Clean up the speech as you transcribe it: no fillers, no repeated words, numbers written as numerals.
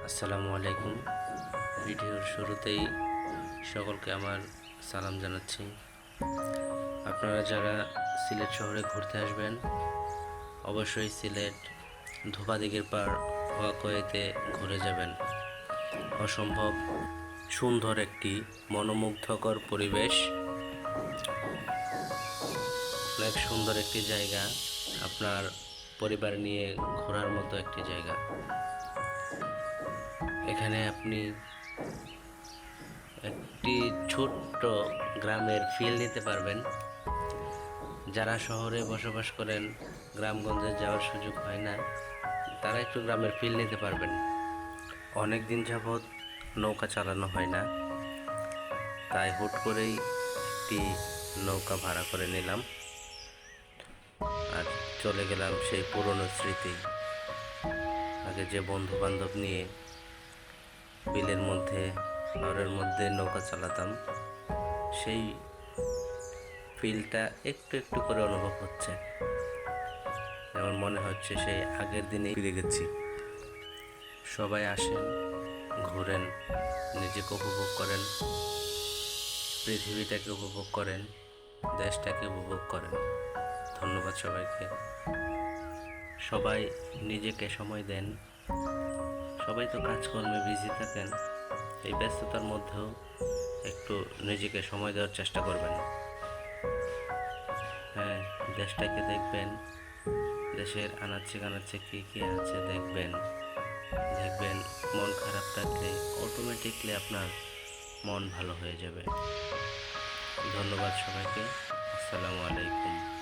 আসসালামু আলাইকুম। ভিডিওর শুরুতেই সকলকে আমার সালাম জানাচ্ছি। আপনারা যারা সিলেট শহরে ঘুরতে আসবেন, অবশ্যই সিলেট ধোপাদিঘির পার ওয়াকওয়েতে ঘুরে যাবেন। অসম্ভব সুন্দর একটি মনোমুগ্ধকর পরিবেশ, অনেক সুন্দর একটি জায়গা, আপনার পরিবার নিয়ে ঘোরার মতো একটি জায়গা। এখানে আপনি একটি ছোট্ট গ্রামের ফিল নিতে পারবেন। যারা শহরে বসবাস করেন, গ্রামগঞ্জে যাওয়ার সুযোগ হয় না, তারা একটু গ্রামের ফিল নিতে পারবেন। অনেক দিন যাবৎ নৌকা চালানো হয় না, তাই হুট করেই একটি নৌকা ভাড়া করে নিলাম আর চলে গেলাম সেই পুরনো স্মৃতি। আগে যে বন্ধু বান্ধব নিয়ে বিলের মধ্যে শহরের মধ্যে নৌকা চালাতাম, সেই ফিলটা একটু একটু করে অনুভব হচ্ছে। যেমন মনে হচ্ছে সেই আগের দিনে ফিরে গেছি। সবাই আসেন, ঘোরেন, নিজেকে উপভোগ করেন, পৃথিবীটাকে উপভোগ করেন, দেশটাকে উপভোগ করেন। ধন্যবাদ সবাইকে। সবাই নিজেকে সময় দেন। সবাই তো কাজকর্মে বিজি থাকেন, এই ব্যস্ততার মধ্যেও একটু নিজেকে সময় দেওয়ার চেষ্টা করবেন। হ্যাঁ, দেশটাকে দেখবেন, দেশের আনাচে কানাচে কী কী আছে দেখবেন। দেখবেন মন খারাপ থাকলে অটোমেটিকলি আপনার মন ভালো হয়ে যাবে। ধন্যবাদ সবাইকে। আসসালামু আলাইকুম।